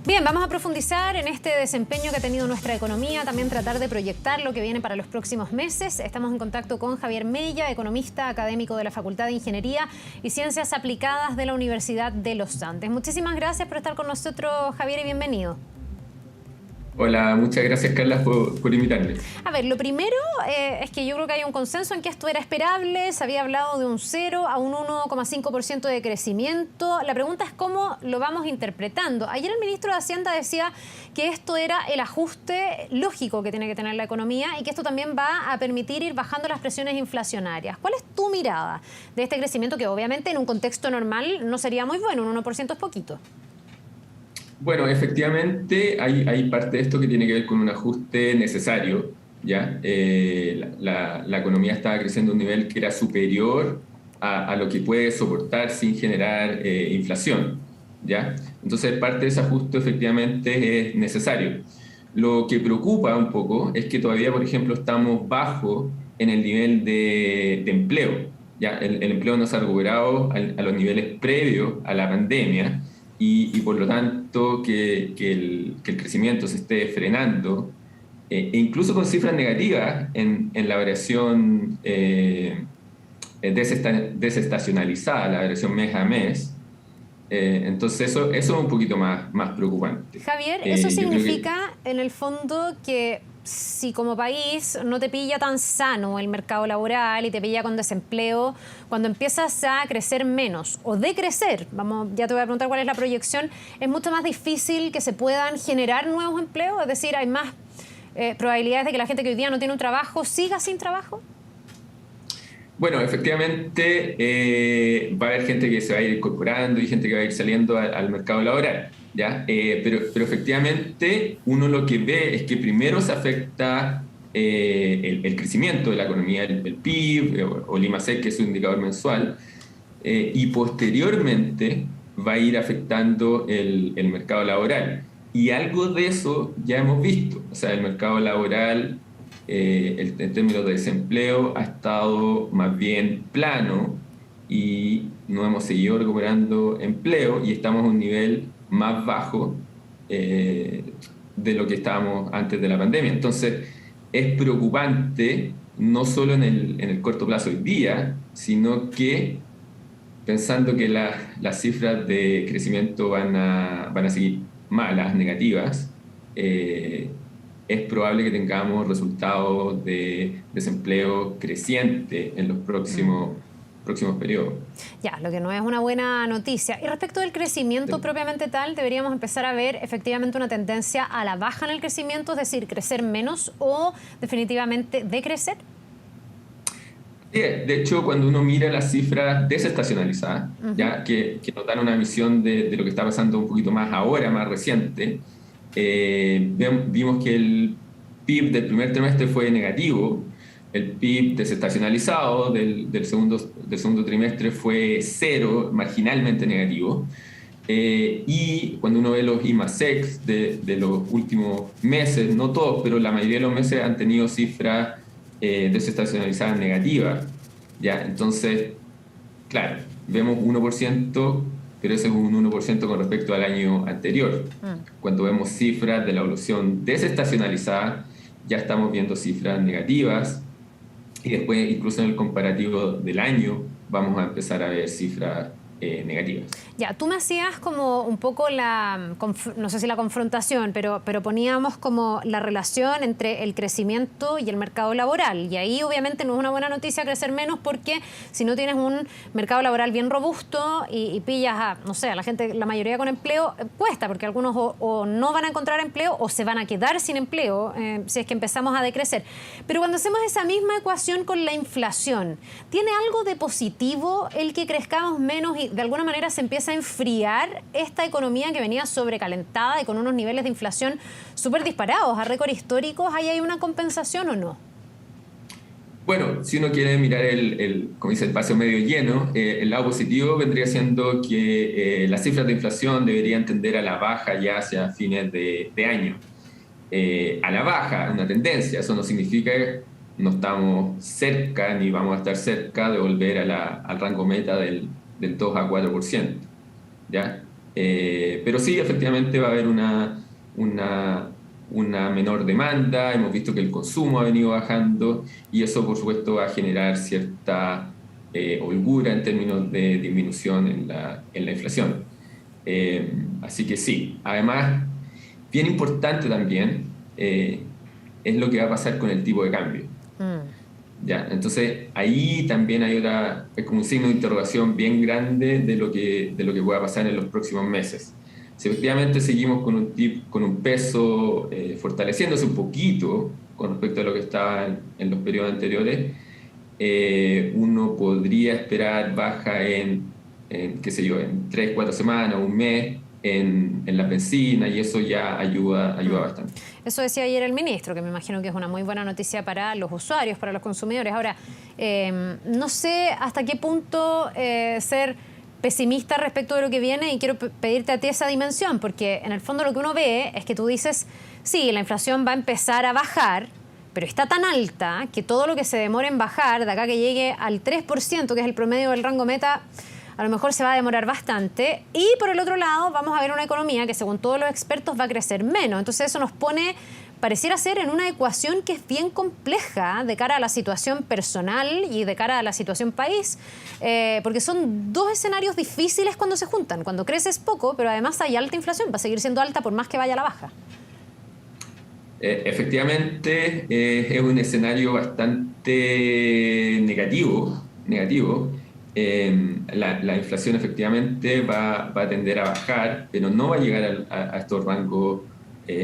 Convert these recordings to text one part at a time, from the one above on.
Bien, vamos a profundizar en este desempeño que ha tenido nuestra economía, también tratar de proyectar lo que viene para los próximos meses. Estamos en contacto con Javier Mella, economista académico de la Facultad de Ingeniería y Ciencias Aplicadas de la Universidad de los Andes. Muchísimas gracias por estar con nosotros, Javier, y bienvenido. Hola, muchas gracias Carla por invitarme. A ver, lo primero es que yo creo que hay un consenso en que esto era esperable. Se había hablado de un 0 a un 1,5% de crecimiento. La pregunta es cómo lo vamos interpretando. Ayer el ministro de Hacienda decía que esto era el ajuste lógico que tiene que tener la economía y que esto también va a permitir ir bajando las presiones inflacionarias. ¿Cuál es tu mirada de este crecimiento que obviamente en un contexto normal no sería muy bueno? Un 1% es poquito. Bueno, efectivamente hay parte de esto que tiene que ver con un ajuste necesario, ¿ya? La economía estaba creciendo a un nivel que era superior a lo que puede soportar sin generar inflación, ¿ya? Entonces parte de ese ajuste efectivamente es necesario. Lo que preocupa un poco es que todavía, por ejemplo, estamos bajo en el nivel de empleo, ¿ya? El empleo no se ha recuperado a los niveles previos a la pandemia. Y por lo tanto que el crecimiento se esté frenando, e incluso con cifras negativas en la variación desestacionalizada, la variación mes a mes. Entonces eso es un poquito más preocupante. Javier, eso significa en el fondo que si como país no te pilla tan sano el mercado laboral y te pilla con desempleo, cuando empiezas a crecer menos o decrecer, ya te voy a preguntar cuál es la proyección, es mucho más difícil que se puedan generar nuevos empleos, es decir, hay más probabilidades de que la gente que hoy día no tiene un trabajo siga sin trabajo. Bueno, efectivamente va a haber gente que se va a ir incorporando y gente que va a ir saliendo al mercado laboral, ¿ya? Pero efectivamente uno lo que ve es que primero se afecta el crecimiento de la economía, el PIB o el IMASEC, que es un indicador mensual, y posteriormente va a ir afectando el mercado laboral. Y algo de eso ya hemos visto, o sea, el mercado laboral en términos de desempleo ha estado más bien plano y no hemos seguido recuperando empleo y estamos a un nivel más bajo de lo que estábamos antes de la pandemia. Entonces es preocupante no solo en el corto plazo hoy día, sino que pensando que las cifras de crecimiento van a seguir malas, negativas, es probable que tengamos resultados de desempleo creciente en los próximos periodos. Ya, lo que no es una buena noticia. Y respecto del crecimiento propiamente tal, deberíamos empezar a ver efectivamente una tendencia a la baja en el crecimiento, es decir, crecer menos o definitivamente decrecer. Sí, de hecho, cuando uno mira las cifras desestacionalizadas, ya que nos dan una visión de lo que está pasando un poquito más ahora, más reciente, vimos que el PIB del primer trimestre fue negativo, el PIB desestacionalizado del segundo trimestre fue cero, marginalmente negativo, y cuando uno ve los IMASEC de los últimos meses, no todos, pero la mayoría de los meses han tenido cifras desestacionalizadas negativas, ¿ya? Entonces, claro, vemos 1%, pero ese es un 1% con respecto al año anterior. Cuando vemos cifras de la evolución desestacionalizada, ya estamos viendo cifras negativas y después, incluso en el comparativo del año, vamos a empezar a ver cifras negativas. Ya, tú me hacías como un poco no sé si la confrontación, pero poníamos como la relación entre el crecimiento y el mercado laboral. Y ahí obviamente no es una buena noticia crecer menos porque si no tienes un mercado laboral bien robusto y pillas a, no sé, a la gente, la mayoría con empleo, cuesta porque algunos o no van a encontrar empleo o se van a quedar sin empleo si es que empezamos a decrecer. Pero cuando hacemos esa misma ecuación con la inflación, ¿tiene algo de positivo el que crezcamos menos y de alguna manera se empieza a enfriar esta economía que venía sobrecalentada y con unos niveles de inflación súper disparados, a récord históricos? ¿Ahí hay una compensación o no? Bueno, si uno quiere mirar como dice, el vaso medio lleno, el lado positivo vendría siendo que las cifras de inflación deberían tender a la baja ya hacia fines de año. A la baja, una tendencia, eso no significa que no estamos cerca ni vamos a estar cerca de volver al rango meta del 2 a 4%, ¿ya? Pero sí, efectivamente va a haber una, una menor demanda, hemos visto que el consumo ha venido bajando y eso por supuesto va a generar cierta holgura en términos de disminución en la inflación. Así que sí, además, bien importante también es lo que va a pasar con el tipo de cambio. Mm. Ya, entonces ahí también es como un signo de interrogación bien grande de lo que pueda pasar en los próximos meses. Si efectivamente seguimos con un peso fortaleciéndose un poquito con respecto a lo que estaba en los periodos anteriores, uno podría esperar baja qué sé yo, en 3, 4 semanas, un mes en la benzina y eso ya ayuda bastante. Eso decía ayer el ministro, que me imagino que es una muy buena noticia para los usuarios, para los consumidores. Ahora, no sé hasta qué punto ser pesimista respecto de lo que viene y quiero pedirte a ti esa dimensión, porque en el fondo lo que uno ve es que tú dices, sí, la inflación va a empezar a bajar, pero está tan alta que todo lo que se demore en bajar, de acá que llegue al 3%, que es el promedio del rango meta, a lo mejor se va a demorar bastante. Y por el otro lado, vamos a ver una economía que según todos los expertos va a crecer menos. Entonces eso nos pone, pareciera ser, en una ecuación que es bien compleja de cara a la situación personal y de cara a la situación país, porque son dos escenarios difíciles cuando se juntan. Cuando creces poco, pero además hay alta inflación, va a seguir siendo alta por más que vaya a la baja. Efectivamente, es un escenario bastante negativo. La inflación efectivamente va a tender a bajar, pero no va a llegar a estos rangos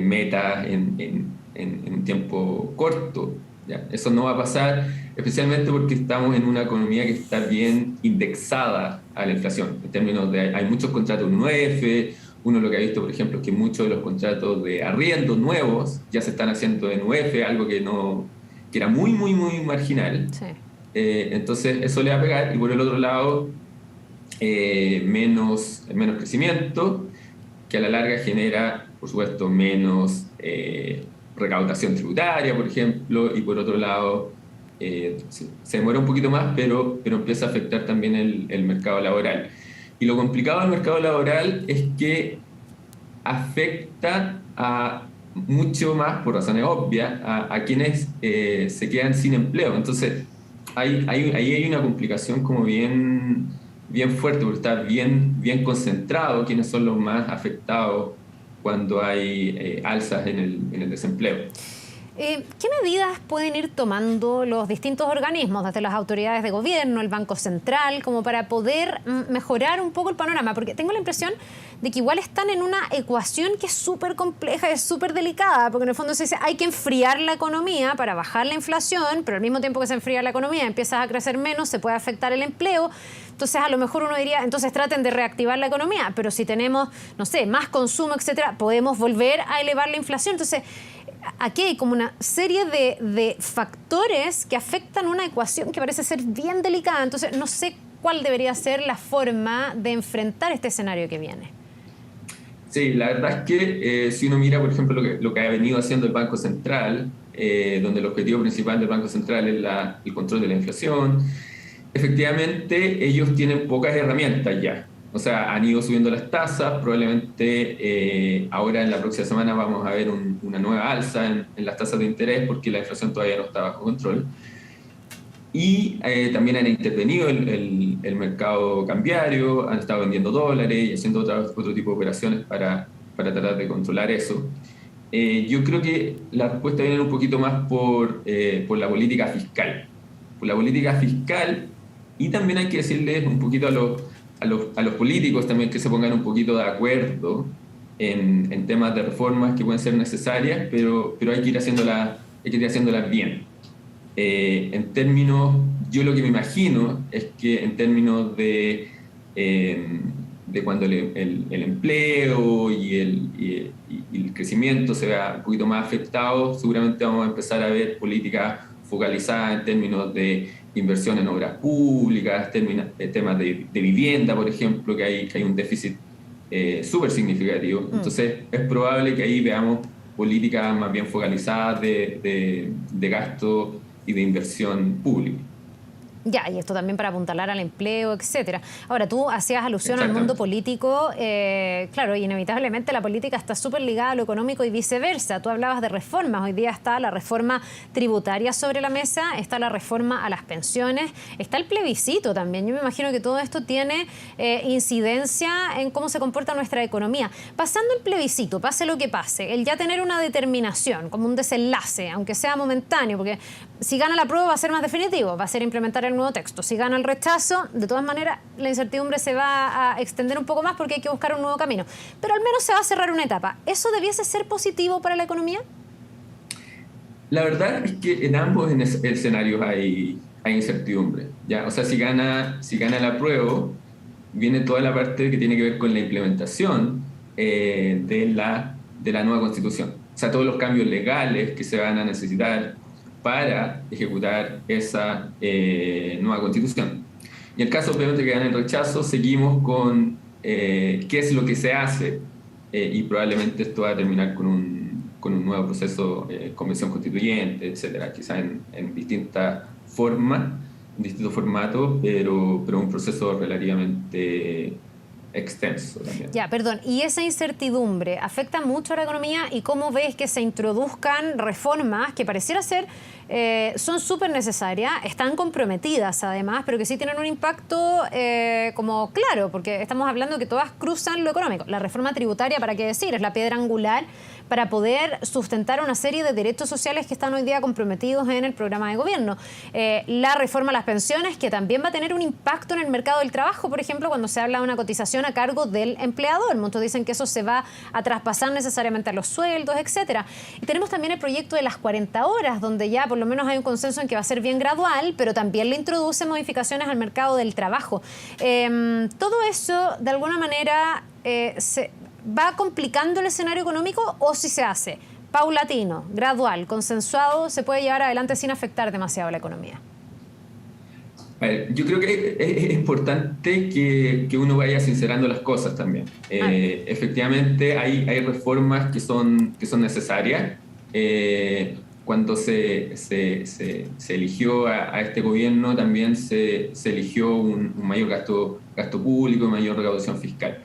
metas en un tiempo corto. ¿Ya? Eso no va a pasar, especialmente porque estamos en una economía que está bien indexada a la inflación. En términos de, hay muchos contratos 9F. Uno lo que ha visto, por ejemplo, es que muchos de los contratos de arriendo nuevos ya se están haciendo en UF, algo que era muy marginal. Sí. Entonces, eso le va a pegar. Y por el otro lado, menos crecimiento, que a la larga genera, por supuesto, menos recaudación tributaria, por ejemplo. Y por otro lado, se demora un poquito más, pero empieza a afectar también el mercado laboral. Y lo complicado del mercado laboral es que afecta a mucho más, por razones obvias, a quienes se quedan sin empleo. Entonces, ahí hay una complicación como bien fuerte, porque está bien concentrado quiénes son los más afectados cuando hay alzas en el desempleo. ¿Qué medidas pueden ir tomando los distintos organismos, desde las autoridades de gobierno, el Banco Central, como para poder mejorar un poco el panorama? Porque tengo la impresión de que igual están en una ecuación que es súper compleja, es súper delicada, porque en el fondo se dice hay que enfriar la economía para bajar la inflación, pero al mismo tiempo que se enfría la economía empieza a crecer menos, se puede afectar el empleo. Entonces a lo mejor uno diría, entonces traten de reactivar la economía, pero si tenemos, no sé, más consumo, etcétera, podemos volver a elevar la inflación. Entonces, aquí hay como una serie de factores que afectan una ecuación que parece ser bien delicada. Entonces, no sé cuál debería ser la forma de enfrentar este escenario que viene. Sí, la verdad es que si uno mira, por ejemplo, lo que ha venido haciendo el Banco Central, donde el objetivo principal del Banco Central es el control de la inflación, efectivamente ellos tienen pocas herramientas ya. O sea, han ido subiendo las tasas, probablemente ahora en la próxima semana vamos a ver una nueva alza en las tasas de interés porque la inflación todavía no está bajo control. Y también han intervenido el mercado cambiario, han estado vendiendo dólares y haciendo otro tipo de operaciones para tratar de controlar eso. Yo creo que la respuesta viene un poquito más por la política fiscal. Por la política fiscal, y también hay que decirles un poquito a los políticos también que se pongan un poquito de acuerdo en temas de reformas que pueden ser necesarias, pero hay que ir haciéndolas bien. En términos, yo lo que me imagino es que en términos de cuando el empleo y el crecimiento se vea un poquito más afectado, seguramente vamos a empezar a ver políticas focalizadas en términos de inversión en obras públicas, temas de vivienda, por ejemplo, que hay un déficit súper significativo. Entonces, es probable que ahí veamos políticas más bien focalizadas de gasto y de inversión pública. Ya, y esto también para apuntalar al empleo, etcétera. Ahora, tú hacías alusión al mundo político, claro, y inevitablemente la política está súper ligada a lo económico y viceversa. Tú hablabas de reformas, hoy día está la reforma tributaria sobre la mesa, está la reforma a las pensiones, está el plebiscito también. Yo me imagino que todo esto tiene incidencia en cómo se comporta nuestra economía. Pasando el plebiscito, pase lo que pase, el ya tener una determinación, como un desenlace, aunque sea momentáneo, porque si gana la prueba va a ser más definitivo, va a ser implementar el nuevo texto. Si gana el rechazo, de todas maneras, la incertidumbre se va a extender un poco más porque hay que buscar un nuevo camino. Pero al menos se va a cerrar una etapa. ¿Eso debiese ser positivo para la economía? La verdad es que en ambos escenarios hay incertidumbre, ¿ya? O sea, si gana el apruebo, viene toda la parte que tiene que ver con la implementación de la nueva Constitución. O sea, todos los cambios legales que se van a necesitar para ejecutar esa nueva Constitución. Y en el caso, obviamente, que gane el rechazo, seguimos con qué es lo que se hace y probablemente esto va a terminar con un nuevo proceso, convención constituyente, etcétera, quizás en distintas formas, en distintos formatos, pero un proceso relativamente extenso también. Ya, perdón, ¿y esa incertidumbre afecta mucho a la economía y cómo ves que se introduzcan reformas que pareciera ser son súper necesarias, están comprometidas además, pero que sí tienen un impacto como claro, porque estamos hablando que todas cruzan lo económico? La reforma tributaria, ¿para qué decir? Es la piedra angular para poder sustentar una serie de derechos sociales que están hoy día comprometidos en el programa de gobierno. La reforma a las pensiones, que también va a tener un impacto en el mercado del trabajo, por ejemplo, cuando se habla de una cotización a cargo del empleador. Muchos dicen que eso se va a traspasar necesariamente a los sueldos, etcétera. Y tenemos también el proyecto de las 40 horas, donde ya por lo menos hay un consenso en que va a ser bien gradual, pero también le introduce modificaciones al mercado del trabajo. Todo eso, de alguna manera, se va complicando el escenario económico, o si se hace paulatino, gradual, consensuado, se puede llevar adelante sin afectar demasiado a la economía. A ver, yo creo que es importante que uno vaya sincerando las cosas también. Efectivamente, hay reformas que son necesarias. Cuando se eligió a este gobierno, también se eligió un mayor gasto público, mayor recaudación fiscal.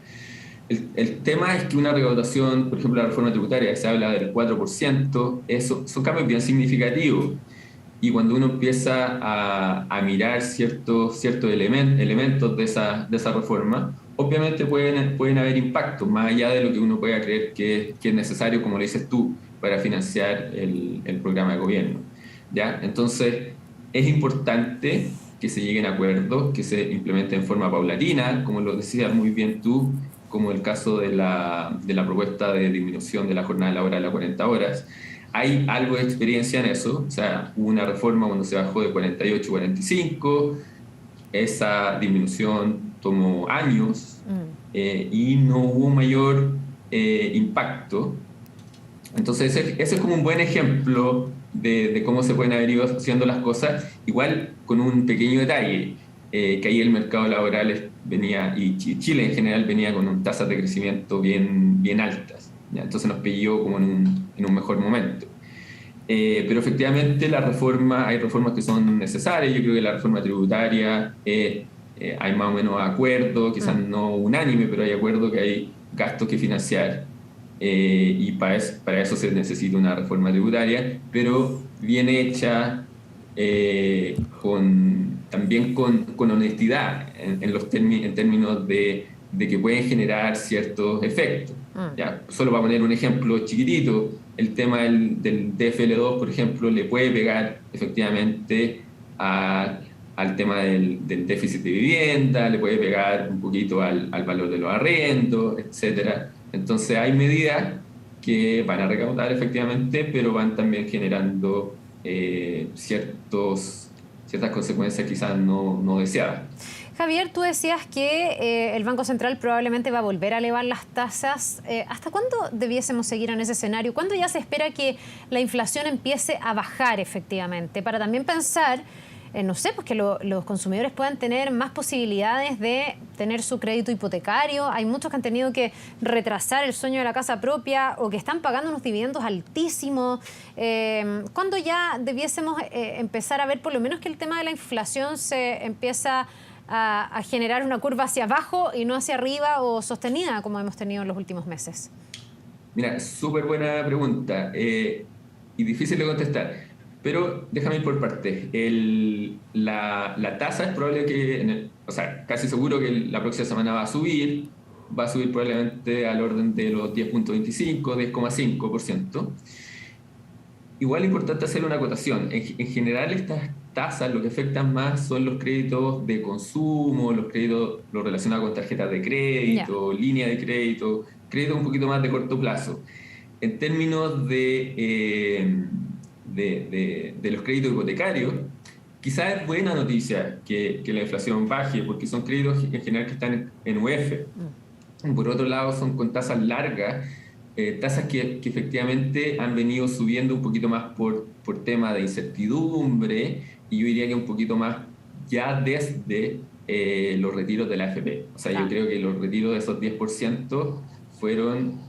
El tema es que una recaudación, por ejemplo, la reforma tributaria, se habla del 4%, son cambios bien significativos. Y cuando uno empieza a mirar ciertos elementos de esa reforma, obviamente pueden haber impactos, más allá de lo que uno pueda creer que es necesario, como le dices tú, para financiar el programa de gobierno, ¿ya? Entonces, es importante que se lleguen a acuerdos, que se implementen en forma paulatina, como lo decías muy bien tú, como el caso de la propuesta de disminución de la jornada laboral a 40 horas. Hay algo de experiencia en eso, o sea, hubo una reforma cuando se bajó de 48 a 45, esa disminución tomó años y no hubo mayor impacto. Entonces ese es como un buen ejemplo de cómo se pueden haber ido haciendo las cosas, igual con un pequeño detalle, que ahí el mercado laboral venía, y Chile en general venía con tasas de crecimiento bien altas, ¿ya? Entonces nos pilló como en un mejor momento. Pero efectivamente hay reformas que son necesarias. Yo creo que la reforma tributaria hay más o menos acuerdo, quizás no unánime, pero hay acuerdo que hay gastos que financiar. Y para eso se necesita una reforma tributaria, pero bien hecha, también con honestidad en términos de que pueden generar ciertos efectos. ¿Ya? Solo para poner un ejemplo chiquitito, el tema del DFL2, por ejemplo, le puede pegar efectivamente al tema del déficit de vivienda, le puede pegar un poquito al valor de los arrendos, etcétera. Entonces hay medidas que van a recaudar efectivamente, pero van también generando ciertas consecuencias quizás no deseadas. Javier, tú decías que el Banco Central probablemente va a volver a elevar las tasas. ¿Hasta cuándo debiésemos seguir en ese escenario? ¿Cuándo ya se espera que la inflación empiece a bajar efectivamente? Para también pensar no sé, pues que los consumidores puedan tener más posibilidades de tener su crédito hipotecario. Hay muchos que han tenido que retrasar el sueño de la casa propia o que están pagando unos dividendos altísimos. ¿Cuándo ya debiésemos empezar a ver por lo menos que el tema de la inflación se empieza a generar una curva hacia abajo y no hacia arriba o sostenida como hemos tenido en los últimos meses? Mira, súper buena pregunta y difícil de contestar, pero déjame ir por partes. La tasa es probable que, o sea, casi seguro que la próxima semana va a subir probablemente al orden de los 10.25, 10,5%. Igual es importante hacer una acotación. En general, estas tasas lo que afectan más son los créditos de consumo, los créditos relacionados con tarjetas de crédito, línea de crédito, créditos un poquito más de corto plazo. En términos de los créditos hipotecarios, quizás es buena noticia que la inflación baje, porque son créditos en general que están en UF. Por otro lado, son con tasas largas, tasas que efectivamente han venido subiendo un poquito más por tema de incertidumbre, y yo diría que un poquito más ya desde los retiros de la AFP. O sea, yo creo que los retiros de esos 10% fueron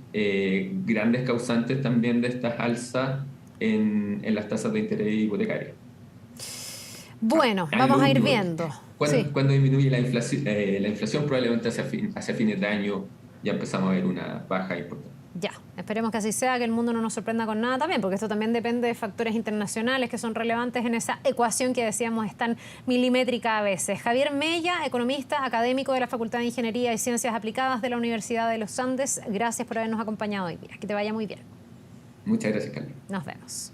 grandes causantes también de estas alzas en las tasas de interés hipotecario. Bueno, vamos a ir viendo. Cuando disminuye la inflación probablemente hacia fines de año ya empezamos a ver una baja importante. Ya, esperemos que así sea, que el mundo no nos sorprenda con nada también, porque esto también depende de factores internacionales que son relevantes en esa ecuación que decíamos es tan milimétrica a veces. Javier Mella, economista, académico de la Facultad de Ingeniería y Ciencias Aplicadas de la Universidad de los Andes, gracias por habernos acompañado hoy día. Que te vaya muy bien. Muchas gracias, Carlos. Nos vemos.